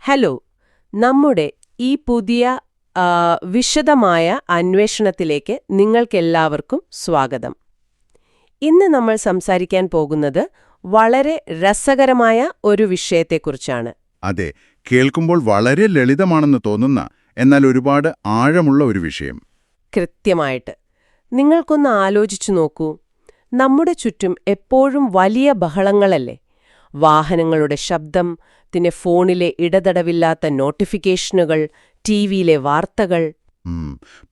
Hello, നമ്മുടെ ഈ പുതിയ വിശദമായ അന്വേഷണത്തിലേക്ക് നിങ്ങൾക്കെല്ലാവർക്കും സ്വാഗതം. ഇന്ന് നമ്മൾ സംസാരിക്കാൻ പോകുന്നത് വളരെ രസകരമായ ഒരു വിഷയത്തെക്കുറിച്ചാണ്. അതെ, കേൾക്കുമ്പോൾ വളരെ ലളിതമാണെന്ന് തോന്നുന്ന എന്നാൽ ഒരുപാട് ആഴമുള്ള ഒരു വിഷയം. കൃത്യമായിട്ട്. നിങ്ങൾക്കൊന്ന് ആലോചിച്ചു നോക്കൂ. നമ്മുടെ ചുറ്റും എപ്പോഴും വലിയ ബഹളങ്ങളല്ലേ? വാഹനങ്ങളുടെ ശബ്ദം, പിന്നെ ഫോണിലെ ഇടതടവില്ലാത്ത നോട്ടിഫിക്കേഷനുകൾ, ടിവിയിലെ വാർത്തകൾ.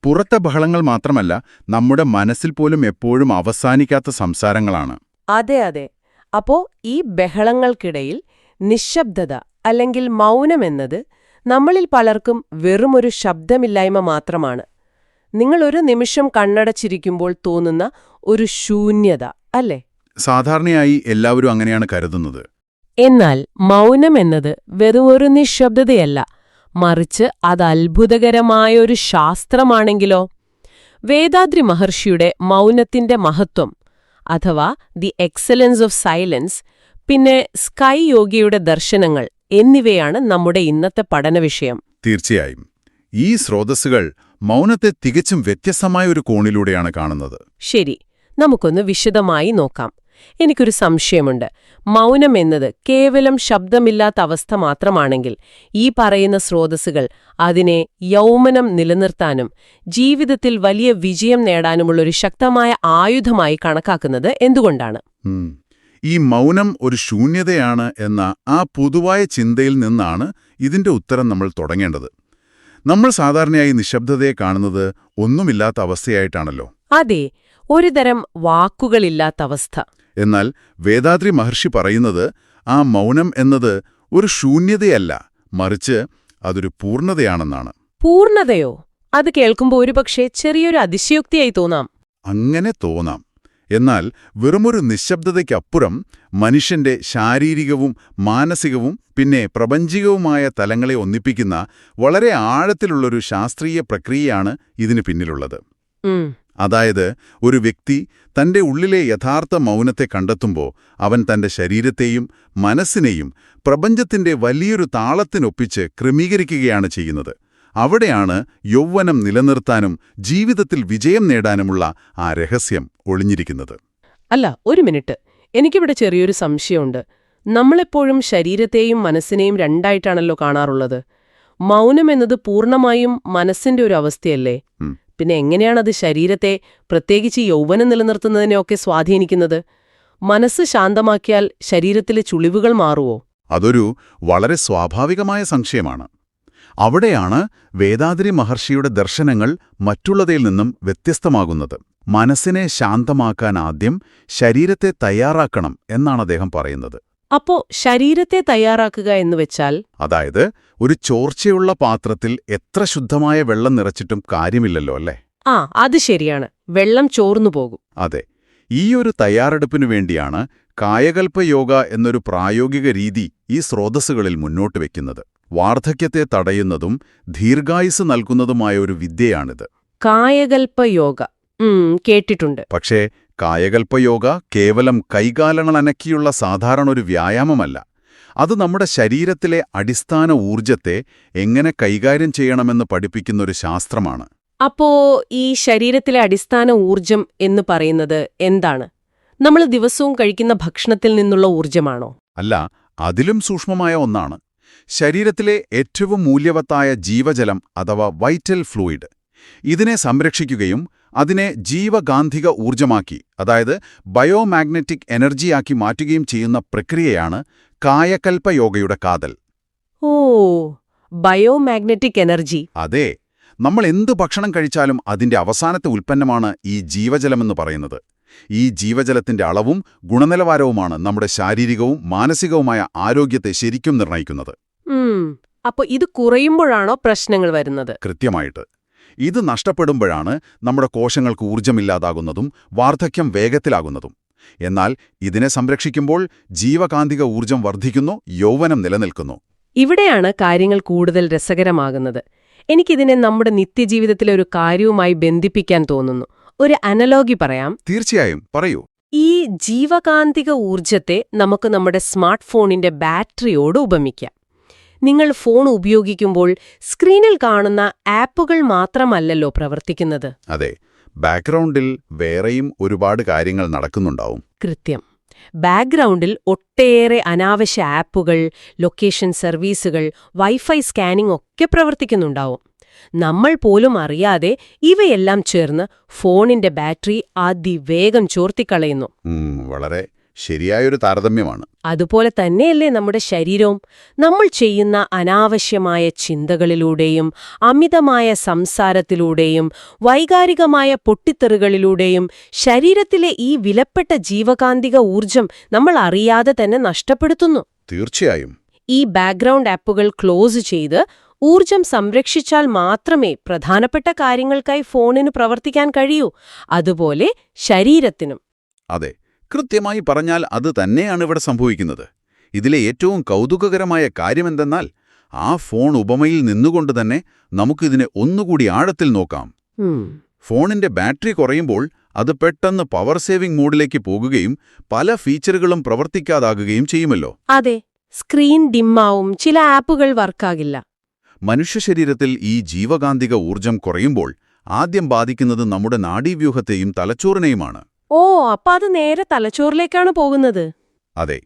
പുറത്തെ ബഹളങ്ങൾ മാത്രമല്ല, നമ്മുടെ മനസ്സിൽ പോലും എപ്പോഴും അവസാനിക്കാത്ത സംസാരങ്ങളാണ്. അതെ അതെ. അപ്പോ ഈ ബഹളങ്ങൾക്കിടയിൽ നിശബ്ദത അല്ലെങ്കിൽ മൗനമെന്നത് നമ്മളിൽ പലർക്കും വെറുമൊരു ശബ്ദമില്ലായ്മ മാത്രമാണ്. നിങ്ങൾ ഒരു നിമിഷം കണ്ണടച്ചിരിക്കുമ്പോൾ തോന്നുന്ന ഒരു ശൂന്യത, അല്ലേ? സാധാരണയായി എല്ലാവരും അങ്ങനെയാണ് കരുതുന്നത്. എന്നാൽ മൗനം എന്നത് വെറുമൊരു നിശബ്ദതയല്ല, മറിച്ച് അത് അത്ഭുതകരമായൊരു ശാസ്ത്രമാണെങ്കിലോ? വേദാദ്രി മഹർഷിയുടെ മൗനത്തിന്റെ മഹത്വം അഥവാ ദി എക്സലൻസ് ഓഫ് സൈലൻസ്, പിന്നെ സ്കൈ യോഗിയുടെ ദർശനങ്ങൾ എന്നിവയാണ് നമ്മുടെ ഇന്നത്തെ പഠനവിഷയം. തീർച്ചയായും ഈ സ്രോതസ്സുകൾ മൗനത്തെ തികച്ചും വ്യത്യസ്തമായ ഒരു കോണിലൂടെയാണ് കാണുന്നത്. ശരി, നമുക്കൊന്ന് വിശദമായി നോക്കാം. എനിക്കൊരു സംശയമുണ്ട്. മൗനം എന്നത് കേവലം ശബ്ദമില്ലാത്ത അവസ്ഥ മാത്രമാണെങ്കിൽ ഈ പറയുന്ന സ്രോതസ്സുകൾ അതിനെ യൗവനം നിലനിർത്താനും ജീവിതത്തിൽ വലിയ വിജയം നേടാനുമുള്ളൊരു ശക്തമായ ആയുധമായി കണക്കാക്കുന്നത് എന്തുകൊണ്ടാണ്? ഈ മൗനം ഒരു ശൂന്യതയാണ് എന്ന ആ പൊതുവായ ചിന്തയിൽ നിന്നാണ് ഇതിന്റെ ഉത്തരം നമ്മൾ തുടങ്ങേണ്ടത്. നമ്മൾ സാധാരണയായി നിശബ്ദതയെ കാണുന്നത് ഒന്നുമില്ലാത്ത അവസ്ഥയായിട്ടാണല്ലോ. അതെ, ഒരുതരം വാക്കുകളില്ലാത്ത അവസ്ഥ. എന്നാൽ വേദാദ്രി മഹർഷി പറയുന്നത് ആ മൗനം എന്നത് ഒരു ശൂന്യതയല്ല, മറിച്ച് അതൊരു പൂർണ്ണതയാണെന്നാണ്. പൂർണ്ണതയോ? അത് കേൾക്കുമ്പോൾ ഒരുപക്ഷെ ചെറിയൊരു അതിശയോക്തിയായി തോന്നാം. അങ്ങനെ തോന്നാം. എന്നാൽ വെറുമൊരു നിശബ്ദതയ്ക്കപ്പുറം മനുഷ്യന്റെ ശാരീരികവും മാനസികവും പിന്നെ പ്രപഞ്ചികവുമായ തലങ്ങളെ ഒന്നിപ്പിക്കുന്ന വളരെ ആഴത്തിലുള്ളൊരു ശാസ്ത്രീയ പ്രക്രിയയാണ് ഇതിന് പിന്നിലുള്ളത്. അതായത് ഒരു വ്യക്തി തന്റെ ഉള്ളിലെ യഥാർത്ഥ മൗനത്തെ കണ്ടെത്തുമ്പോൾ അവൻ തന്റെ ശരീരത്തെയും മനസ്സിനെയും പ്രപഞ്ചത്തിന്റെ വലിയൊരു താളത്തിനൊപ്പിച്ച് ക്രമീകരിക്കുകയാണ് ചെയ്യുന്നത്. അവിടെയാണ് യൗവനം നിലനിർത്താനും ജീവിതത്തിൽ വിജയം നേടാനുമുള്ള ആ രഹസ്യം ഒളിഞ്ഞിരിക്കുന്നത്. അല്ല, ഒരു മിനിറ്റ്, എനിക്കിവിടെ ചെറിയൊരു സംശയമുണ്ട്. നമ്മളെപ്പോഴും ശരീരത്തെയും മനസ്സിനെയും രണ്ടായിട്ടാണല്ലോ കാണാറുള്ളത്. മൗനം എന്നത് പൂർണ്ണമായും മനസ്സിന്റെ ഒരു അവസ്ഥയല്ലേ? പിന്നെ എങ്ങനെയാണത് ശരീരത്തെ, പ്രത്യേകിച്ച് യൗവനം നിലനിർത്തുന്നതിനെയൊക്കെ സ്വാധീനിക്കുന്നത്? മനസ്സ് ശാന്തമാക്കിയാൽ ശരീരത്തിലെ ചുളിവുകൾ മാറുവോ? അതൊരു വളരെ സ്വാഭാവികമായ സംശയമാണ്. അവിടെയാണ് വേദാദ്രി മഹർഷിയുടെ ദർശനങ്ങൾ മറ്റുള്ളതിൽ നിന്നും വ്യത്യസ്തമാകുന്നത്. മനസ്സിനെ ശാന്തമാക്കാൻ ആദ്യം ശരീരത്തെ തയ്യാറാക്കണം എന്നാണ് അദ്ദേഹം പറയുന്നത്. അപ്പോ ശരീരത്തെ തയ്യാറാക്കുക എന്നുവെച്ചാൽ? അതായത് ഒരു ചോർച്ചയുള്ള പാത്രത്തിൽ എത്ര ശുദ്ധമായ വെള്ളം നിറച്ചിട്ടും കാര്യമില്ലല്ലോ, അല്ലേ? അത് ശരിയാണ്, വെള്ളം ചോർന്നു പോകും. അതെ, ഈയൊരു തയ്യാറെടുപ്പിനു വേണ്ടിയാണ് കായകൽപ്പ യോഗ എന്നൊരു പ്രായോഗിക രീതി ഈ സ്രോതസ്സുകളിൽ മുന്നോട്ട് വയ്ക്കുന്നത്. വാർദ്ധക്യത്തെ തടയുന്നതും ദീർഘായുസ് നൽകുന്നതുമായ ഒരു വിദ്യയാണിത്. കായകൽപ്പ യോഗ കേട്ടിട്ടുണ്ട്. പക്ഷേ കായകൽപ്പയോഗ കേവലം കൈകാലങ്ങളനക്കിയുള്ള സാധാരണ ഒരു വ്യായാമമല്ല. അത് നമ്മുടെ ശരീരത്തിലെ അടിസ്ഥാന ഊർജത്തെ എങ്ങനെ കൈകാര്യം ചെയ്യണമെന്ന് പഠിപ്പിക്കുന്നൊരു ശാസ്ത്രമാണ്. അപ്പോ ഈ ശരീരത്തിലെ അടിസ്ഥാന ഊർജം എന്ന് പറയുന്നത് എന്താണ്? നമ്മൾ ദിവസവും കഴിക്കുന്ന ഭക്ഷണത്തിൽ നിന്നുള്ള ഊർജമാണോ? അല്ല, അതിലും സൂക്ഷ്മമായ ഒന്നാണ്. ശരീരത്തിലെ ഏറ്റവും മൂല്യവത്തായ ജീവജലം അഥവാ വൈറ്റൽ ഫ്ലൂയിഡ്. ഇതിനെ സംരക്ഷിക്കുകയും അതിനെ ജീവഗാന്ധിക ഊർജമാക്കി, അതായത് ബയോമാഗ്നറ്റിക് എനർജിയാക്കി മാറ്റുകയും ചെയ്യുന്ന പ്രക്രിയയാണ് കായകൽപ്പ യോഗയുടെ കാതൽ. ഓ, ബയോമാഗ്നറ്റിക് എനർജി. അതെ, നമ്മൾ എന്ത് ഭക്ഷണം കഴിച്ചാലും അതിന്റെ അവസാനത്തെ ഉൽപ്പന്നമാണ് ഈ ജീവജലമെന്ന് പറയുന്നത്. ഈ ജീവജലത്തിന്റെ അളവും ഗുണനിലവാരവുമാണ് നമ്മുടെ ശാരീരികവും മാനസികവുമായ ആരോഗ്യത്തെ ശരിക്കും നിർണ്ണയിക്കുന്നത്. അപ്പൊ ഇത് കുറയുമ്പോഴാണോ പ്രശ്നങ്ങൾ വരുന്നത്? കൃത്യമായിട്ട്. ഇത് നഷ്ടപ്പെടുമ്പോഴാണ് നമ്മുടെ കോശങ്ങൾക്ക് ഊർജ്ജമില്ലാതാകുന്നതും വാർദ്ധക്യം വേഗത്തിലാകുന്നതും. എന്നാൽ ഇതിനെ സംരക്ഷിക്കുമ്പോൾ ജീവകാന്തിക ഊർജ്ജം വർദ്ധിക്കുന്നു, യൗവനം നിലനിൽക്കുന്നു. ഇവിടെയാണ് കാര്യങ്ങൾ കൂടുതൽ രസകരമാകുന്നത്. എനിക്കിതിനെ നമ്മുടെ നിത്യജീവിതത്തിലെ ഒരു കാര്യവുമായി ബന്ധിപ്പിക്കാൻ തോന്നുന്നു. ഒരു അനലോഗി പറയാം. തീർച്ചയായും, പറയൂ. ഈ ജീവകാന്തിക ഊർജത്തെ നമുക്ക് നമ്മുടെ സ്മാർട്ട് ഫോണിന്റെ ബാറ്ററിയോട് ഉപമിക്കാം. നിങ്ങൾ ഫോൺ ഉപയോഗിക്കുമ്പോൾ സ്ക്രീനിൽ കാണുന്ന ആപ്പുകൾ മാത്രമല്ലല്ലോ പ്രവർത്തിക്കുന്നത്. അതെ, ബാക്ക്ഗ്രൗണ്ടിൽ വേറെയും ഒരുപാട് കാര്യങ്ങൾ നടക്കുന്നുണ്ടാവും. കൃത്യം. ബാക്ക്ഗ്രൗണ്ടിൽ ഒട്ടേറെ അനാവശ്യ ആപ്പുകൾ, ലൊക്കേഷൻ സർവീസുകൾ, വൈഫൈ സ്കാനിംഗ് ഒക്കെ പ്രവർത്തിക്കുന്നുണ്ടാവും. നമ്മൾ പോലും അറിയാതെ ഇവയെല്ലാം ചേർന്ന് ഫോണിന്റെ ബാറ്ററി അതിവേഗം ചോർത്തിക്കളയുന്നു. വളരെ ശരിയായൊരു താരതമ്യമാണ്. അതുപോലെ തന്നെയല്ലേ നമ്മുടെ ശരീരവും? നമ്മൾ ചെയ്യുന്ന അനാവശ്യമായ ചിന്തകളിലൂടെയും അമിതമായ സംസാരത്തിലൂടെയും വൈകാരികമായ പൊട്ടിത്തെറികളിലൂടെയും ശരീരത്തിലെ ഈ വിലപ്പെട്ട ജീവകാന്തിക ഊർജം നമ്മൾ അറിയാതെ തന്നെ നഷ്ടപ്പെടുത്തുന്നു. തീർച്ചയായും. ഈ ബാക്ക്ഗ്രൗണ്ട് ആപ്പുകൾ ക്ലോസ് ചെയ്ത് ഊർജം സംരക്ഷിച്ചാൽ മാത്രമേ പ്രധാനപ്പെട്ട കാര്യങ്ങൾക്കായി ഫോണിന് പ്രവർത്തിക്കാൻ കഴിയൂ. അതുപോലെ ശരീരത്തിനും. അതെ, കൃത്യമായി പറഞ്ഞാൽ അത് തന്നെയാണ് ഇവിടെ സംഭവിക്കുന്നത്. ഇതിലെ ഏറ്റവും കൗതുകകരമായ കാര്യമെന്തെന്നാൽ ആ ഫോൺ ഉപമയിൽ നിന്നുകൊണ്ട് തന്നെ നമുക്കിതിനെ ഒന്നുകൂടി ആഴത്തിൽ നോക്കാം. ഫോണിന്റെ ബാറ്ററി കുറയുമ്പോൾ അത് പെട്ടെന്ന് പവർ സേവിംഗ് മോഡിലേക്ക് പോകുകയും പല ഫീച്ചറുകളും പ്രവർത്തിക്കാതാകുകയും ചെയ്യുമല്ലോ. അതെ, സ്ക്രീൻ ഡിമ്മാവും, ചില ആപ്പുകൾ വർക്കാകില്ല. മനുഷ്യ ശരീരത്തിൽ ഈ ജീവകാന്തിക ഊർജം കുറയുമ്പോൾ ആദ്യം ബാധിക്കുന്നത് നമ്മുടെ നാഡീവ്യൂഹത്തെയും തലച്ചോറിനെയുമാണ്. ഓ, അപ്പൊ അത് നേരെ തലച്ചോറിലേക്കാണ് പോകുന്നത്. അതെ,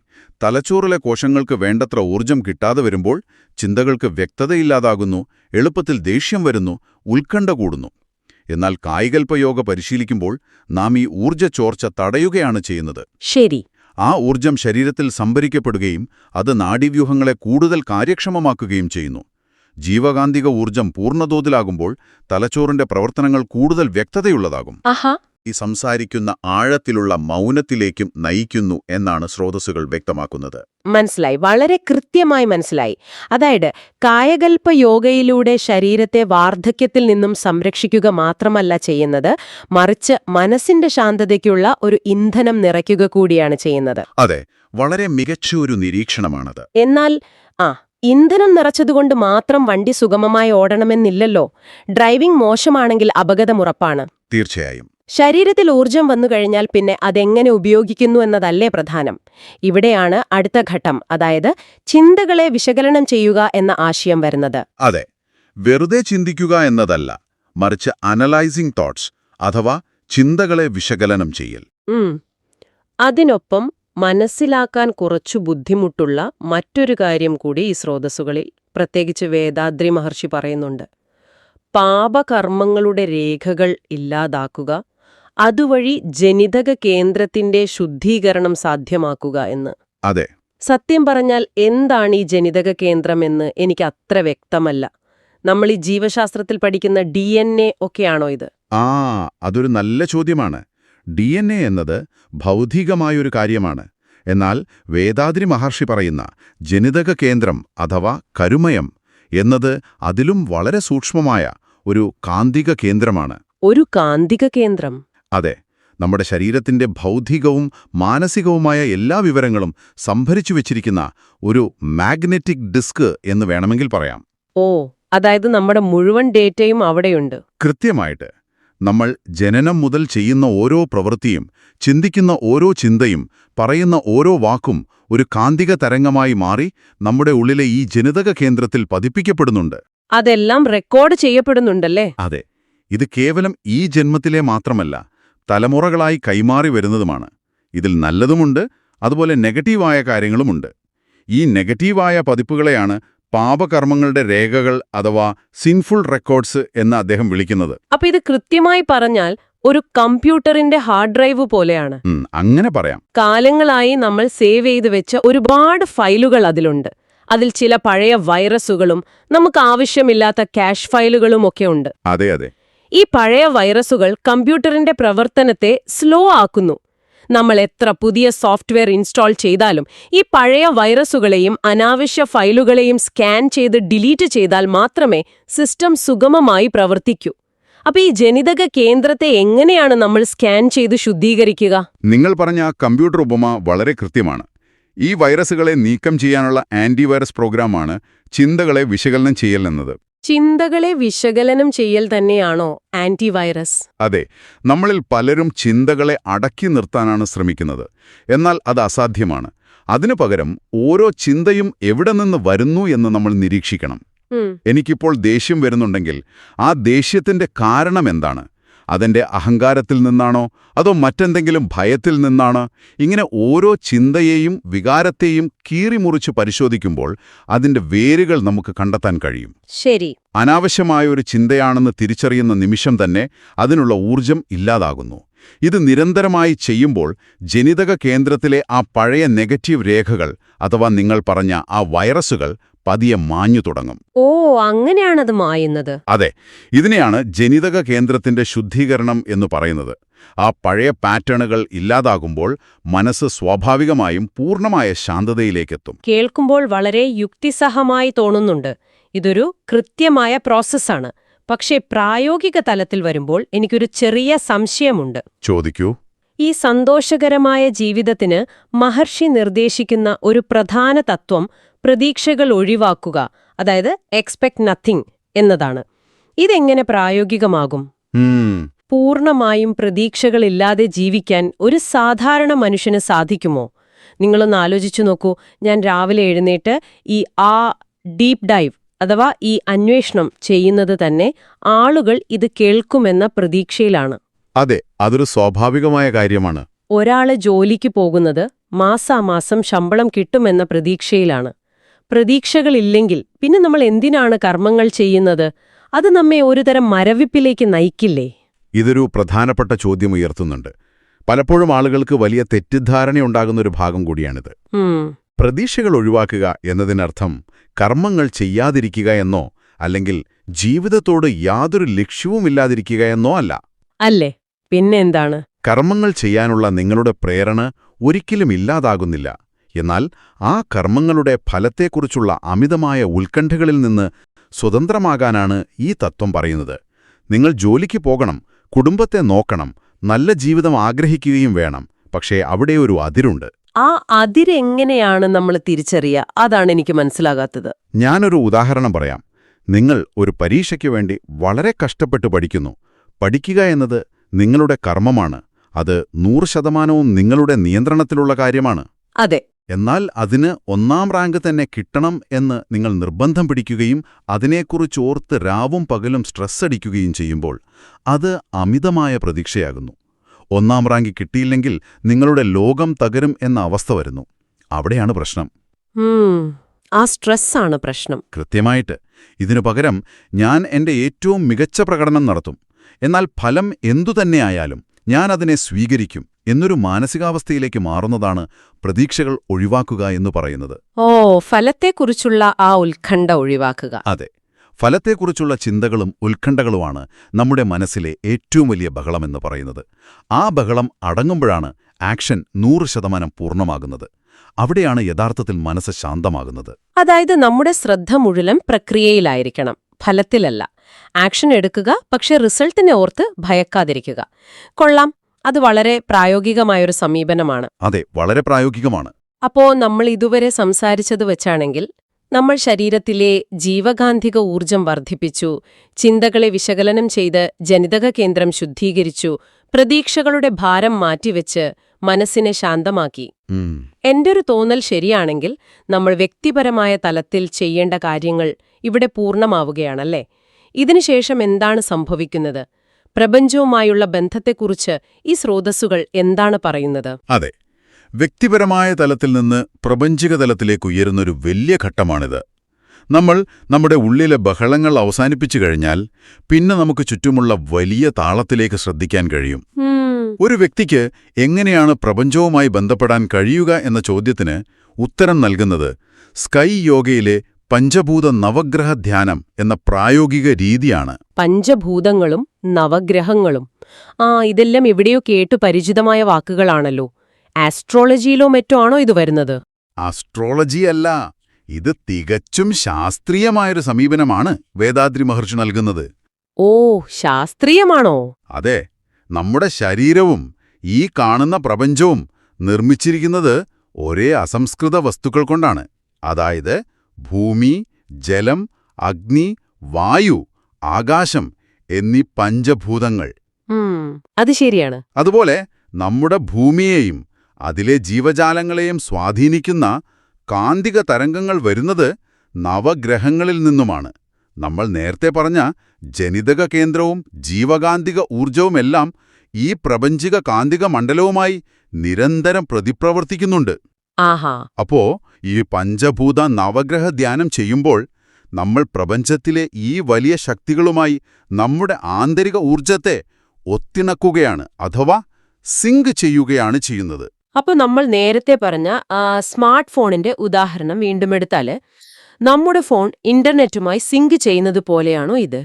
തലച്ചോറിലെ കോശങ്ങൾക്ക് വേണ്ടത്ര ഊർജം കിട്ടാതെ വരുമ്പോൾ ചിന്തകൾക്ക് വ്യക്തതയില്ലാതാകുന്നു, എളുപ്പത്തിൽ ദേഷ്യം വരുന്നു, ഉത്കണ്ഠ കൂടുന്നു. എന്നാൽ കായികൽപയോഗ പരിശീലിക്കുമ്പോൾ നാം ഈ ഊർജ്ജ ചോർച്ച തടയുകയാണ് ചെയ്യുന്നത്. ശരി. ആ ഊർജം ശരീരത്തിൽ സംഭരിക്കപ്പെടുകയും അത് നാഡീവ്യൂഹങ്ങളെ കൂടുതൽ കാര്യക്ഷമമാക്കുകയും ചെയ്യുന്നു. ജീവകാന്തിക ഊർജം പൂർണ്ണതോതിലാകുമ്പോൾ തലച്ചോറിന്റെ പ്രവർത്തനങ്ങൾ കൂടുതൽ വ്യക്തതയുള്ളതാകും. ഈ സംസാരിക്കുന്ന ആഴത്തിലുള്ള മൗനത്തിലേക്കും നയിക്കുന്നു എന്നാണ് സ്രോതസ്സുകൾ വ്യക്തമാക്കുന്നത്. മനസ്സിലായി, വളരെ കൃത്യമായി മനസ്സിലായി. അതായത് കായകൽപ യോഗയിലൂടെ ശരീരത്തെ വാർദ്ധക്യത്തിൽ നിന്നും സംരക്ഷിക്കുക മാത്രമല്ല ചെയ്യുന്നത്, മറിച്ച് മനസ്സിന്റെ ശാന്തതയ്ക്കുള്ള ഒരു ഇന്ധനം നിറയ്ക്കുക കൂടിയാണ് ചെയ്യുന്നത്. അതെ, വളരെ മികച്ച ഒരു നിരീക്ഷണമാണത്. എന്നാൽ ഇന്ധനം നിറച്ചതുകൊണ്ട് മാത്രം വണ്ടി സുഗമമായി ഓടണമെന്നില്ലല്ലോ. ഡ്രൈവിംഗ് മോശമാണെങ്കിൽ അപകടമുറപ്പാണ്. തീർച്ചയായും. ശരീരത്തിൽ ഊർജം വന്നു കഴിഞ്ഞാൽ പിന്നെ അതെങ്ങനെ ഉപയോഗിക്കുന്നു എന്നതല്ലേ പ്രധാനം. ഇവിടെയാണ് അടുത്ത ഘട്ടം, അതായത് ചിന്തകളെ വിശകലനം ചെയ്യുക എന്ന ആശയം വരുന്നത്. അതെ, വെറുതെ ചിന്തിക്കുക എന്നതല്ല, മറിച്ച് അനലൈസിംഗ് തോട്ട്സ് അഥവാ ചിന്തകളെ വിശകലനം ചെയ്യൽ. അതിനൊപ്പം മനസ്സിലാക്കാൻ കുറച്ചു ബുദ്ധിമുട്ടുള്ള മറ്റൊരു കാര്യം കൂടി ഈ സ്രോതസ്സുകളിൽ, പ്രത്യേകിച്ച് വേദാദ്രി മഹർഷി പറയുന്നുണ്ട്. പാപകർമ്മങ്ങളുടെ രേഖകൾ ഇല്ലാതാക്കുക, അതുവഴി ജനിതക കേന്ദ്രത്തിന്റെ ശുദ്ധീകരണം സാധ്യമാക്കുക എന്ന്. അതെ. സത്യം പറഞ്ഞാൽ എന്താണ് ഈ ജനിതക കേന്ദ്രമെന്ന് എനിക്ക് അത്ര വ്യക്തമല്ല. നമ്മൾ ഈ ജീവശാസ്ത്രത്തിൽ പഠിക്കുന്ന DNA ഒക്കെയാണോ ഇത്? അതൊരു നല്ല ചോദ്യമാണ്. DNA എന്നത് ഭൗതികമായൊരു കാര്യമാണ്. എന്നാൽ വേദാദ്രി മഹർഷി പറയുന്ന ജനിതക കേന്ദ്രം അഥവാ കരുമയം എന്നത് അതിലും വളരെ സൂക്ഷ്മമായ ഒരു കാന്തിക കേന്ദ്രമാണ്. ഒരു കാന്തിക കേന്ദ്രം? അതെ, നമ്മുടെ ശരീരത്തിന്റെ ഭൗതികവും മാനസികവുമായ എല്ലാ വിവരങ്ങളും സംഭരിച്ചു വെച്ചിരിക്കുന്ന ഒരു മാഗ്നറ്റിക് ഡിസ്ക് എന്ന് വേണമെങ്കിൽ പറയാം. അതായത് നമ്മുടെ മുഴുവൻ ഡേറ്റയും അവിടെയുണ്ട്. കൃത്യമായിട്ട്. നമ്മൾ ജനനം മുതൽ ചെയ്യുന്ന ഓരോ പ്രവൃത്തിയും, ചിന്തിക്കുന്ന ഓരോ ചിന്തയും, പറയുന്ന ഓരോ വാക്കും ഒരു കാന്തിക തരംഗമായി മാറി നമ്മുടെ ഉള്ളിലെ ഈ ജനിതക കേന്ദ്രത്തിൽ പതിപ്പിക്കപ്പെടുന്നുണ്ട്. അതെല്ലാം റെക്കോർഡ് ചെയ്യപ്പെടുന്നുണ്ടല്ലേ? അതെ. ഇത് കേവലം ഈ ജന്മത്തിലെ മാത്രമല്ല, തലമുറകളായി കൈമാറി വരുന്നതുമാണ്. ഇതിൽ നല്ലതുമുണ്ട്, അതുപോലെ നെഗറ്റീവായ കാര്യങ്ങളുമുണ്ട്. ഈ നെഗറ്റീവായ പതിപ്പുകളെയാണ് പാപകർമ്മങ്ങളുടെ രേഖകൾ അഥവാ സിൻഫുൾ റെക്കോർഡ്സ് എന്ന് അദ്ദേഹം വിളിക്കുന്നത്. അപ്പൊ ഇത് കൃത്യമായി പറഞ്ഞാൽ ഒരു കമ്പ്യൂട്ടറിന്റെ ഹാർഡ് ഡ്രൈവ് പോലെയാണ്. അങ്ങനെ പറയാം. കാലങ്ങളായി നമ്മൾ സേവ് ചെയ്ത് വെച്ച ഒരുപാട് ഫയലുകൾ അതിലുണ്ട്. അതിൽ ചില പഴയ വൈറസുകളും നമുക്ക് ആവശ്യമില്ലാത്ത ക്യാഷ് ഫയലുകളും ഒക്കെ ഉണ്ട്. അതെ അതെ. ഈ പഴയ വൈറസുകൾ കമ്പ്യൂട്ടറിന്റെ പ്രവർത്തനത്തെ സ്ലോ ആക്കുന്നു. നമ്മൾ എത്ര പുതിയ സോഫ്റ്റ്വെയർ ഇൻസ്റ്റാൾ ചെയ്താലും ഈ പഴയ വൈറസുകളെയും അനാവശ്യ ഫയലുകളെയും സ്കാൻ ചെയ്ത് ഡിലീറ്റ് ചെയ്താൽ മാത്രമേ സിസ്റ്റം സുഗമമായി പ്രവർത്തിക്കൂ. അപ്പൊ ഈ ജനിതക കേന്ദ്രത്തെ എങ്ങനെയാണ് നമ്മൾ സ്കാൻ ചെയ്ത് ശുദ്ധീകരിക്കുക? നിങ്ങൾ പറഞ്ഞ കമ്പ്യൂട്ടർ ഉപമ വളരെ കൃത്യമാണ്. ഈ വൈറസുകളെ നീക്കം ചെയ്യാനുള്ള ആന്റിവൈറസ് പ്രോഗ്രാമാണ് ചിന്തകളെ വിശകലനം ചെയ്യൽ എന്നത്. ചിന്തകളെ വിശകലനം ചെയ്യൽ തന്നെയാണോ ആന്റിവൈറസ്? അതെ. നമ്മളിൽ പലരും ചിന്തകളെ അടക്കി നിർത്താനാണ് ശ്രമിക്കുന്നത്. എന്നാൽ അത് അസാധ്യമാണ്. അതിനു പകരം ഓരോ ചിന്തയും എവിടെ നിന്ന് വരുന്നു എന്ന് നമ്മൾ നിരീക്ഷിക്കണം. എനിക്കിപ്പോൾ ദേഷ്യം വരുന്നുണ്ടെങ്കിൽ ആ ദേഷ്യത്തിന്റെ കാരണം എന്താണ്? അതെന്റെ അഹങ്കാരത്തിൽ നിന്നാണോ അതോ മറ്റെന്തെങ്കിലും ഭയത്തിൽ നിന്നാണ്? ഇങ്ങനെ ഓരോ ചിന്തയെയും വികാരത്തെയും കീറിമുറിച്ച് പരിശോധിക്കുമ്പോൾ അതിന്റെ വേരുകൾ നമുക്ക് കണ്ടെത്താൻ കഴിയും. ശരി. അനാവശ്യമായ ഒരു ചിന്തയാണെന്ന് തിരിച്ചറിയുന്ന നിമിഷം തന്നെ അതിനുള്ള ഊർജം ഇല്ലാതാകുന്നു. ഇത് നിരന്തരമായി ചെയ്യുമ്പോൾ ജനിതക കേന്ദ്രത്തിലെ ആ പഴയ നെഗറ്റീവ് രേഖകൾ അഥവാ നിങ്ങൾ പറഞ്ഞ ആ വൈറസുകൾ പതിയെ മാഞ്ഞു തുടങ്ങും. ഓ, അങ്ങനെയാണത് മായുന്നത്. അതെ, ഇതിനെയാണ് ജനിതക കേന്ദ്രത്തിന്റെ ശുദ്ധീകരണം എന്ന് പറയുന്നത്. ആ പഴയ പാറ്റേണുകൾ ഇല്ലാതാകുമ്പോൾ മനസ്സ് സ്വാഭാവികമായും പൂർണ്ണമായ ശാന്തതയിലേക്കെത്തും. കേൾക്കുമ്പോൾ വളരെ യുക്തിസഹമായി തോന്നുന്നുണ്ട്. ഇതൊരു കൃത്യമായ പ്രോസസ്സാണ്. പക്ഷേ പ്രായോഗിക തലത്തിൽ വരുമ്പോൾ എനിക്കൊരു ചെറിയ സംശയമുണ്ട്. ചോദിക്കൂ. ഈ സന്തോഷകരമായ ജീവിതത്തിന് മഹർഷി നിർദ്ദേശിക്കുന്ന ഒരു പ്രധാന തത്വം പ്രതീക്ഷകൾ ഒഴിവാക്കുക, അതായത് എക്സ്പെക്ട് നത്തിങ് എന്നതാണ്. ഇതെങ്ങനെ പ്രായോഗികമാകും? പൂർണ്ണമായും പ്രതീക്ഷകളില്ലാതെ ജീവിക്കാൻ ഒരു സാധാരണ മനുഷ്യന് സാധിക്കുമോ? നിങ്ങളൊന്ന് ആലോചിച്ചു നോക്കൂ. ഞാൻ രാവിലെ എഴുന്നേറ്റ് ഈ ഡീപ്പ് ഡൈവ് അഥവാ ഈ അന്വേഷണം ചെയ്യുന്നത് തന്നെ ആളുകൾ ഇത് കേൾക്കുമെന്ന പ്രതീക്ഷയിലാണ്. അതെ, അതൊരു സ്വാഭാവികമായ കാര്യമാണ്. ഒരാള് ജോലിക്ക് പോകുന്നത് മാസാമാസം ശമ്പളം കിട്ടുമെന്ന പ്രതീക്ഷയിലാണ്. പ്രതീക്ഷകളില്ലെങ്കിൽ പിന്നെ നമ്മൾ എന്തിനാണ് കർമ്മങ്ങൾ ചെയ്യുന്നത്? അത് നമ്മെ ഒരുതരം മരവിപ്പിലേക്ക് നയിക്കില്ലേ? ഇതൊരു പ്രധാനപ്പെട്ട ചോദ്യം ഉയർത്തുന്നുണ്ട്. പലപ്പോഴും ആളുകൾക്ക് വലിയ തെറ്റിദ്ധാരണയുണ്ടാകുന്നൊരു ഭാഗം കൂടിയാണിത്. പ്രതീക്ഷകൾ ഒഴിവാക്കുക എന്നതിനർത്ഥം കർമ്മങ്ങൾ ചെയ്യാതിരിക്കുക എന്നോ അല്ലെങ്കിൽ ജീവിതത്തോട് യാതൊരു ലക്ഷ്യവുമില്ലാതിരിക്കുക എന്നോ അല്ല. അല്ലേ? പിന്നെന്താണ്? കർമ്മങ്ങൾ ചെയ്യാനുള്ള നിങ്ങളുടെ പ്രേരണ ഒരിക്കലും ഇല്ലാതാകുന്നില്ല. എന്നാൽ ആ കർമ്മങ്ങളുടെ ഫലത്തെക്കുറിച്ചുള്ള അമിതമായ ഉത്കണ്ഠകളിൽ നിന്ന് സ്വതന്ത്രമാകാനാണ് ഈ തത്വം പറയുന്നത്. നിങ്ങൾ ജോലിക്ക് പോകണം, കുടുംബത്തെ നോക്കണം, നല്ല ജീവിതം ആഗ്രഹിക്കുകയും വേണം. പക്ഷേ അവിടെ ഒരു അതിരുണ്ട്. ആ അതിരെങ്ങനെയാണ് നമ്മൾ തിരിച്ചറിയുക? അതാണ് എനിക്ക് മനസ്സിലാകാത്തത്. ഞാനൊരു ഉദാഹരണം പറയാം. നിങ്ങൾ ഒരു പരീക്ഷയ്ക്ക് വേണ്ടി വളരെ കഷ്ടപ്പെട്ട് പഠിക്കുന്നു. പഠിക്കുക എന്നത് നിങ്ങളുടെ കർമ്മമാണ്. അത് 100% നിങ്ങളുടെ നിയന്ത്രണത്തിലുള്ള കാര്യമാണ്. അതെ. എന്നാൽ അതിന് 1ാം റാങ്ക് തന്നെ കിട്ടണം എന്ന് നിങ്ങൾ നിർബന്ധം പിടിക്കുകയും അതിനെക്കുറിച്ചോർത്ത് രാവും പകലും സ്ട്രെസ് അടിക്കുകയും ചെയ്യുമ്പോൾ അത് അമിതമായ പ്രതീക്ഷയാകുന്നു. 1ാം റാങ്ക് കിട്ടിയില്ലെങ്കിൽ നിങ്ങളുടെ ലോകം തകരും എന്ന അവസ്ഥ വരുന്നു. അവിടെയാണ് പ്രശ്നം. ആ സ്ട്രെസ്സാണ് പ്രശ്നം. കൃത്യമായിട്ട്. ഇതിനു പകരം ഞാൻ എന്റെ ഏറ്റവും മികച്ച പ്രകടനം നടത്തും, എന്നാൽ ഫലം എന്തുതന്നെയായാലും ഞാൻ അതിനെ സ്വീകരിക്കും എന്നൊരു മാനസികാവസ്ഥയിലേക്ക് മാറുന്നതാണ് പ്രതീക്ഷകൾ ഒഴിവാക്കുക എന്ന് പറയുന്നത്. ഓ, ഫലത്തെക്കുറിച്ചുള്ള ആ ഉത്കണ്ഠ ഒഴിവാക്കുക. അതെ, ഫലത്തെക്കുറിച്ചുള്ള ചിന്തകളും ഉത്കണ്ഠകളുമാണ് നമ്മുടെ മനസ്സിലെ ഏറ്റവും വലിയ ബഹളമെന്ന് പറയുന്നത്. ആ ബഹളം അടങ്ങുമ്പോഴാണ് ആക്ഷൻ 100% പൂർണ്ണമാകുന്നത്. അവിടെയാണ് യഥാർത്ഥത്തിൽ മനസ്സ് ശാന്തമാകുന്നത്. അതായത് നമ്മുടെ ശ്രദ്ധ മുഴുവൻ പ്രക്രിയയിലായിരിക്കണം, ഫലത്തിലല്ല. ആക്ഷൻ എടുക്കുക, പക്ഷെ റിസൾട്ടിനെ ഓർത്ത് ഭയക്കാതിരിക്കുക. കൊള്ളാം. അത് വളരെ പ്രായോഗികമായൊരു സമീപനമാണ്. അതെ, വളരെ പ്രായോഗികമാണ്. അപ്പോ നമ്മൾ ഇതുവരെ സംസാരിച്ചത് വെച്ചാണെങ്കിൽ നമ്മൾ ശരീരത്തിലെ ജീവകാന്തിക ഊർജം വർദ്ധിപ്പിച്ചു, ചിന്തകളെ വിശകലനം ചെയ്ത് ജനിതക കേന്ദ്രം ശുദ്ധീകരിച്ചു, പ്രതീക്ഷകളുടെ ഭാരം മാറ്റിവെച്ച് മനസ്സിനെ ശാന്തമാക്കി. എന്റെ ഒരു തോന്നൽ ശരിയാണെങ്കിൽ നമ്മൾ വ്യക്തിപരമായ തലത്തിൽ ചെയ്യേണ്ട കാര്യങ്ങൾ ഇവിടെ പൂർണ്ണമാവുകയാണല്ലേ? ഇതിനുശേഷം എന്താണ് സംഭവിക്കുന്നത്? പ്രപഞ്ചവുമായുള്ള ബന്ധത്തെക്കുറിച്ച് ഈ സ്രോതസ്സുകൾ എന്താണ് പറയുന്നത്? അതെ, വ്യക്തിപരമായ തലത്തിൽ നിന്ന് പ്രപഞ്ചിക തലത്തിലേക്ക് ഉയരുന്നൊരു വലിയ ഘട്ടമാണിത്. നമ്മൾ നമ്മുടെ ഉള്ളിലെ ബഹളങ്ങൾ അവസാനിപ്പിച്ചു കഴിഞ്ഞാൽ പിന്നെ നമുക്ക് ചുറ്റുമുള്ള വലിയ താളത്തിലേക്ക് ശ്രദ്ധിക്കാൻ കഴിയും. ഒരു വ്യക്തിക്ക് എങ്ങനെയാണ് പ്രപഞ്ചവുമായി ബന്ധപ്പെടാൻ കഴിയുക എന്ന ചോദ്യത്തിന് ഉത്തരം നൽകുന്നത് സ്കൈ യോഗയിലെ പഞ്ചഭൂത നവഗ്രഹ ധ്യാനം എന്ന പ്രായോഗിക രീതിയാണ്. പഞ്ചഭൂതങ്ങളും നവഗ്രഹങ്ങളും, ഇതെല്ലാം എവിടെയോ കേട്ടു പരിചിതമായ വാക്കുകളാണല്ലോ. ആസ്ട്രോളജിയിലോ മറ്റോ ആണോ ഇത് വരുന്നത്? ആസ്ട്രോളജിയല്ല, ഇത് തികച്ചും ശാസ്ത്രീയമായൊരു സമീപനമാണ് വേദാദ്രി മഹർഷി നൽകുന്നത്. ഓ, ശാസ്ത്രീയമാണോ? അതെ. നമ്മുടെ ശരീരവും ഈ കാണുന്ന പ്രപഞ്ചവും നിർമ്മിച്ചിരിക്കുന്നത് ഒരേ അസംസ്കൃത വസ്തുക്കൾ കൊണ്ടാണ്. അതായത് ഭൂമി, ജലം, അഗ്നി, വായു, ആകാശം എന്നീ പഞ്ചഭൂതങ്ങൾ. അത് ശരിയാണ്. അതുപോലെ നമ്മുടെ ഭൂമിയെയും അതിലെ ജീവജാലങ്ങളെയും സ്വാധീനിക്കുന്ന കാന്തിക തരംഗങ്ങൾ വരുന്നത് നവഗ്രഹങ്ങളിൽ നിന്നുമാണ്. നമ്മൾ നേരത്തെ പറഞ്ഞ ജനിതക കേന്ദ്രവും ജീവകാന്തിക ഊർജവുമെല്ലാം ഈ പ്രപഞ്ചിക കാന്തിക മണ്ഡലവുമായി നിരന്തരം പ്രതിപ്രവർത്തിക്കുന്നുണ്ട്. ആഹാ. അപ്പോ ഈ പഞ്ചഭൂത നവഗ്രഹ ധ്യാനം ചെയ്യുമ്പോൾ നമ്മൾ പ്രപഞ്ചത്തിലെ ഈ വലിയ ശക്തികളുമായി നമ്മുടെ ആന്തരിക ഊർജത്തെ ഒത്തിണക്കുകയാണ്, അഥവാ സിങ്ക് ചെയ്യുകയാണ് ചെയ്യുന്നത്. അപ്പൊ നമ്മൾ നേരത്തെ പറഞ്ഞ സ്മാർട്ട് ഫോണിന്റെ ഉദാഹരണം വീണ്ടും എടുത്താല്, നമ്മുടെ ഫോൺ ഇന്റർനെറ്റുമായി സിങ്ക് ചെയ്യുന്നത് പോലെയാണോ ഇത്?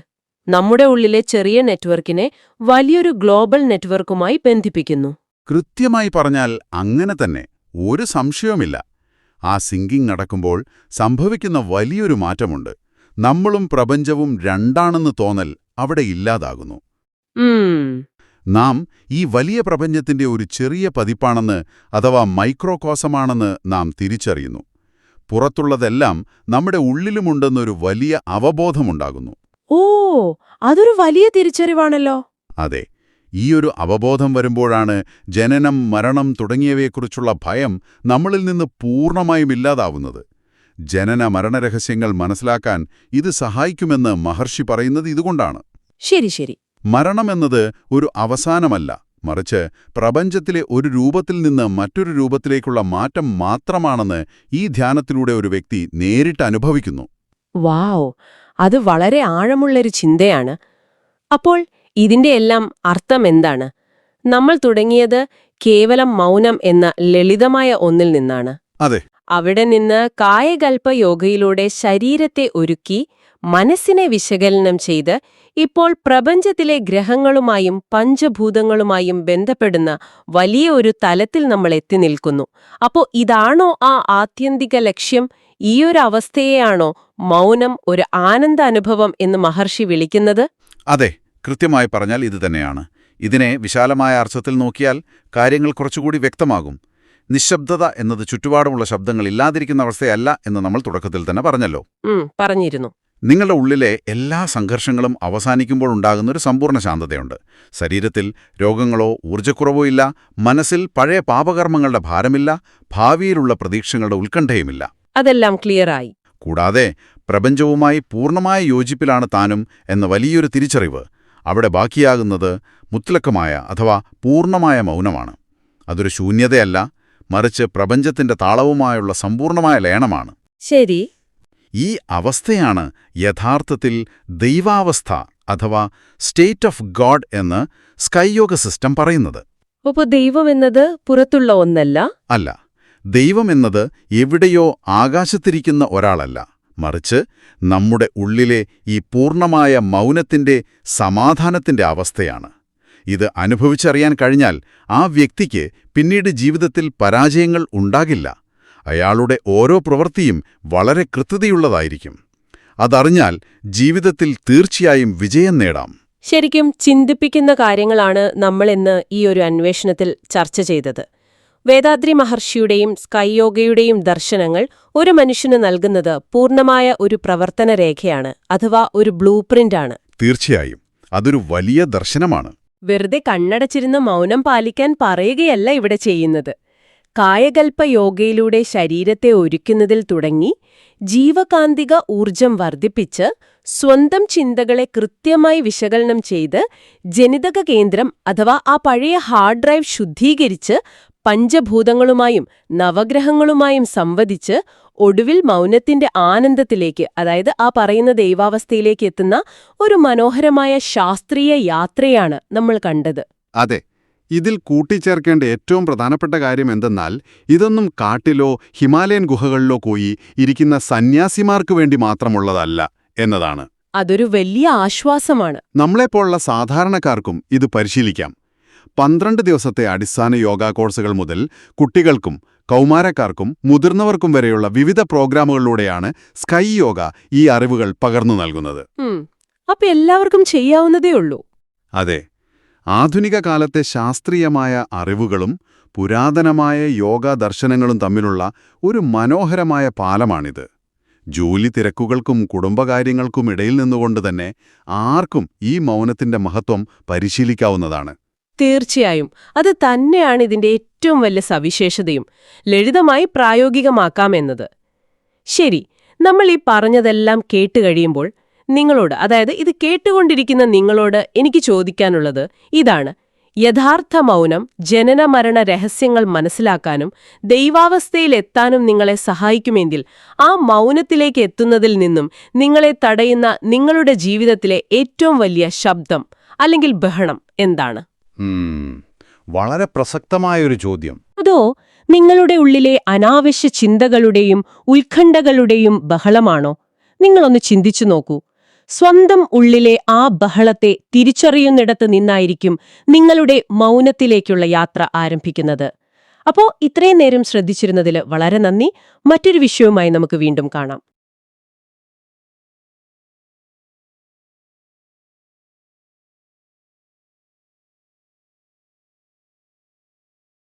നമ്മുടെ ഉള്ളിലെ ചെറിയ നെറ്റ്വർക്കിനെ വലിയൊരു ഗ്ലോബൽ നെറ്റ്വർക്കുമായി ബന്ധിപ്പിക്കുന്നു. കൃത്യമായി പറഞ്ഞാൽ അങ്ങനെ തന്നെ, ഒരു സംശയവുമില്ല. ആ സിങ്കിങ് നടക്കുമ്പോൾ സംഭവിക്കുന്ന വലിയൊരു മാറ്റമുണ്ട്. നമ്മളും പ്രപഞ്ചവും രണ്ടാണെന്ന് തോന്നൽ അവിടെ ഇല്ലാതാകുന്നു. നാം ഈ വലിയ പ്രപഞ്ചത്തിന്റെ ഒരു ചെറിയ പതിപ്പാണെന്ന്, അഥവാ മൈക്രോകോസമാണെന്ന് നാം തിരിച്ചറിയുന്നു. പുറത്തുള്ളതെല്ലാം നമ്മുടെ ഉള്ളിലുമുണ്ടെന്നൊരു വലിയ അവബോധമുണ്ടാകുന്നു. ഓ, അതൊരു വലിയ തിരിച്ചറിവാണല്ലോ. അതെ, ഈയൊരു അവബോധം വരുമ്പോഴാണ് ജനനം, മരണം തുടങ്ങിയവയെക്കുറിച്ചുള്ള ഭയം നമ്മളിൽ നിന്ന് പൂർണ്ണമായും ഇല്ലാതാവുന്നത്. ജനന മരണരഹസ്യങ്ങൾ മനസ്സിലാക്കാൻ ഇത് സഹായിക്കുമെന്ന് മഹർഷി പറയുന്നത് ഇതുകൊണ്ടാണ്. ശരി ശരി. മരണമെന്നത് ഒരു അവസാനമല്ല, മറിച്ച് പ്രപഞ്ചത്തിലെ ഒരു രൂപത്തിൽ നിന്ന് മറ്റൊരു രൂപത്തിലേക്കുള്ള മാറ്റം മാത്രമാണെന്ന് ഈ ധ്യാനത്തിലൂടെ ഒരു വ്യക്തി നേരിട്ട് അനുഭവിക്കുന്നു. വാവ്, അത് വളരെ ആഴമുള്ളൊരു ചിന്തയാണ്. അപ്പോൾ ഇതിന്റെ എല്ലാം അർത്ഥം എന്താണ്? നമ്മൾ തുടങ്ങിയത് കേവലം മൗനം എന്ന ലളിതമായ ഒന്നിൽ നിന്നാണ്. അതെ. അവിടെ നിന്ന് കായകൽപ്പ യോഗയിലൂടെ ശരീരത്തെ ഒരുക്കി മനസ്സിനെ വിശകലനം ചെയ്ത് ഇപ്പോൾ പ്രപഞ്ചത്തിലെ ഗ്രഹങ്ങളുമായും പഞ്ചഭൂതങ്ങളുമായും ബന്ധപ്പെടുന്ന വലിയ ഒരു തലത്തിൽ നമ്മൾ എത്തി നിൽക്കുന്നു. അപ്പോ ഇതാണോ ആ ആത്യന്തിക ലക്ഷ്യം? ഈയൊരു അവസ്ഥയെയാണോ മൗനം ഒരു ആനന്ദ അനുഭവം എന്ന് മഹർഷി വിളിക്കുന്നത്? അതെ, കൃത്യമായി പറഞ്ഞാൽ ഇത് തന്നെയാണ്. ഇതിനെ വിശാലമായ അർത്ഥത്തിൽ നോക്കിയാൽ കാര്യങ്ങൾ കുറച്ചുകൂടി വ്യക്തമാകും. നിശബ്ദത എന്നത് ചുറ്റുപാടുമുള്ള ശബ്ദങ്ങൾ ഇല്ലാതിരിക്കുന്ന അവസ്ഥയല്ല എന്ന് നമ്മൾ തുടക്കത്തിൽ തന്നെ പറഞ്ഞല്ലോ. പറഞ്ഞിരുന്നു. നിങ്ങളുടെ ഉള്ളിലെ എല്ലാ സംഘർഷങ്ങളും അവസാനിക്കുമ്പോഴുണ്ടാകുന്ന ഒരു സമ്പൂർണ്ണ ശാന്തതയുണ്ട്. ശരീരത്തിൽ രോഗങ്ങളോ ഊർജ്ജക്കുറവോ ഇല്ല, മനസ്സിൽ പഴയ പാപകർമ്മങ്ങളുടെ ഭാരമില്ല, ഭാവിയിലുള്ള പ്രതീക്ഷകളുടെ ഉത്കണ്ഠയുമില്ല. അതെല്ലാം ക്ലിയറായി. കൂടാതെ പ്രപഞ്ചവുമായി പൂർണ്ണമായ യോജിപ്പിലാണ് താനും എന്ന വലിയൊരു തിരിച്ചറിവ്. അവിടെ ബാക്കിയാകുന്നത് മുത്തലക്കമായ അഥവാ പൂർണ്ണമായ മൗനമാണ്. അതൊരു ശൂന്യതയല്ല, മറിച്ച് പ്രപഞ്ചത്തിന്റെ താളവുമായുള്ള സമ്പൂർണമായ ലയനമാണ്. ശരി. ഈ അവസ്ഥയാണ് യഥാർത്ഥത്തിൽ ദൈവാവസ്ഥ അഥവാ സ്റ്റേറ്റ് ഓഫ് ഗോഡ് എന്ന് സ്കൈയോഗ സിസ്റ്റം പറയുന്നത്. അപ്പോൾ ദൈവം എന്നത് പുറത്തുള്ള ഒന്നല്ല? അല്ല, ദൈവം എന്നത് എവിടെയോ ആകാശത്തിരിക്കുന്ന ഒരാളല്ല, മറിച്ച് നമ്മുടെ ഉള്ളിലെ ഈ പൂർണ്ണമായ മൗനത്തിന്റെ സമാധാനത്തിന്റെ അവസ്ഥയാണ്. ഇത് അനുഭവിച്ചറിയാൻ കഴിഞ്ഞാൽ ആ വ്യക്തിക്ക് പിന്നീട് ജീവിതത്തിൽ പരാജയങ്ങൾ ഉണ്ടാകില്ല. അയാളുടെ ഓരോ പ്രവൃത്തിയും വളരെ കൃത്യതയുള്ളതായിരിക്കും. അതറിഞ്ഞാൽ ജീവിതത്തിൽ തീർച്ചയായും വിജയം നേടാം. ശരിക്കും ചിന്തിപ്പിക്കുന്ന കാര്യങ്ങളാണ് നമ്മളിന്ന് ഈ ഒരു അന്വേഷണത്തിൽ ചർച്ച ചെയ്തത്. വേദാദ്രി മഹർഷിയുടെയും സ്കൈയോഗയുടെയും ദർശനങ്ങൾ ഒരു മനുഷ്യന് നൽകുന്നത് പൂർണ്ണമായ ഒരു പ്രവർത്തന രേഖയാണ്, അഥവാ ഒരു ബ്ലൂ പ്രിന്റാണ്. തീർച്ചയായും അതൊരു വലിയ ദർശനമാണ്. വെറുതെ കണ്ണടച്ചിരുന്ന് മൗനം പാലിക്കാൻ പറയുകയല്ല ഇവിടെ ചെയ്യുന്നത്. കായകൽപ്പ യോഗയിലൂടെ ശരീരത്തെ ഒരുക്കുന്നതിൽ തുടങ്ങി ജീവകാന്തിക ഊർജം വർദ്ധിപ്പിച്ച് സ്വന്തം ചിന്തകളെ കൃത്യമായി വിശകലനം ചെയ്ത് ജനിതക കേന്ദ്രം അഥവാ ആ പഴയ ഹാർഡ് ഡ്രൈവ് ശുദ്ധീകരിച്ച് പഞ്ചഭൂതങ്ങളുമായും നവഗ്രഹങ്ങളുമായും സംവദിച്ച് ഒടുവിൽ മൗനത്തിന്റെ ആനന്ദത്തിലേക്ക്, അതായത് ആ പറയുന്ന ദൈവാവസ്ഥയിലേക്ക് എത്തുന്ന ഒരു മനോഹരമായ ശാസ്ത്രീയ യാത്രയാണ് നമ്മൾ കണ്ടത്. അതെ, ഇതിൽ കൂട്ടിച്ചേർക്കേണ്ട ഏറ്റവും പ്രധാനപ്പെട്ട കാര്യം എന്തെന്നാൽ ഇതൊന്നും കാട്ടിലോ ഹിമാലയൻ ഗുഹകളിലോ പോയി ഇരിക്കുന്ന സന്യാസിമാർക്ക് വേണ്ടി മാത്രമുള്ളതല്ല എന്നതാണ്. അതൊരു വലിയ ആശ്വാസമാണ്. നമ്മളെപ്പോലുള്ള സാധാരണക്കാർക്കും ഇത് പരിശീലിക്കാം. 12 ദിവസത്തെ അടിസ്ഥാന യോഗ കോഴ്സുകൾ മുതൽ കുട്ടികൾക്കും കൗമാരക്കാർക്കും മുതിർന്നവർക്കും വരെയുള്ള വിവിധ പ്രോഗ്രാമുകളിലൂടെയാണ് സ്കൈ യോഗ ഈ അറിവുകൾ പകർന്നു നൽകുന്നത്. അപ്പൊ എല്ലാവർക്കും ചെയ്യാവുന്നതേ ഉള്ളൂ. അതെ, ആധുനിക കാലത്തെ ശാസ്ത്രീയമായ അറിവുകളും പുരാതനമായ യോഗ ദർശനങ്ങളും തമ്മിലുള്ള ഒരു മനോഹരമായ പാലമാണിത്. ജോലി തിരക്കുകൾക്കും കുടുംബകാര്യങ്ങൾക്കും ഇടയിൽ നിന്നുകൊണ്ട് തന്നെ ആർക്കും ഈ മൗനത്തിന്റെ മഹത്വം പരിശീലിക്കാവുന്നതാണ്. തീർച്ചയായും അത് തന്നെയാണ് ഇതിന്റെ ഏറ്റവും വലിയ സവിശേഷതയും ലളിതമായി പ്രായോഗികമാക്കാമെന്നത്. ശരി, നമ്മൾ ഈ പറഞ്ഞതെല്ലാം കേട്ടുകഴിയുമ്പോൾ നിങ്ങളോട്, അതായത് ഇത് കേട്ടുകൊണ്ടിരിക്കുന്ന നിങ്ങളോട് എനിക്ക് ചോദിക്കാനുള്ളത് ഇതാണ്: യഥാർത്ഥ മൗനം ജനനമരണ രഹസ്യങ്ങൾ മനസ്സിലാക്കാനും ദൈവാവസ്ഥയിലെത്താനും നിങ്ങളെ സഹായിക്കുമെങ്കിൽ ആ മൗനത്തിലേക്ക് എത്തുന്നതിൽ നിന്നും നിങ്ങളെ തടയുന്ന നിങ്ങളുടെ ജീവിതത്തിലെ ഏറ്റവും വലിയ ശബ്ദം അല്ലെങ്കിൽ ബഹളം എന്താണ്? വളരെ പ്രസക്തമായൊരു ചോദ്യം. അതോ നിങ്ങളുടെ ഉള്ളിലെ അനാവശ്യ ചിന്തകളുടെയും ഉത്കണ്ഠകളുടെയും ബഹളമാണോ? നിങ്ങളൊന്ന് ചിന്തിച്ചു നോക്കൂ. സ്വന്തം ഉള്ളിലെ ആ ബഹളത്തെ തിരിച്ചറിയുന്നിടത്ത് നിന്നായിരിക്കും നിങ്ങളുടെ മൗനത്തിലേക്കുള്ള യാത്ര ആരംഭിക്കുന്നത്. അപ്പോ ഇത്രയും നേരം ശ്രദ്ധിച്ചിരുന്നതിൽ വളരെ നന്ദി. മറ്റൊരു വിഷയവുമായി നമുക്ക് വീണ്ടും കാണാം.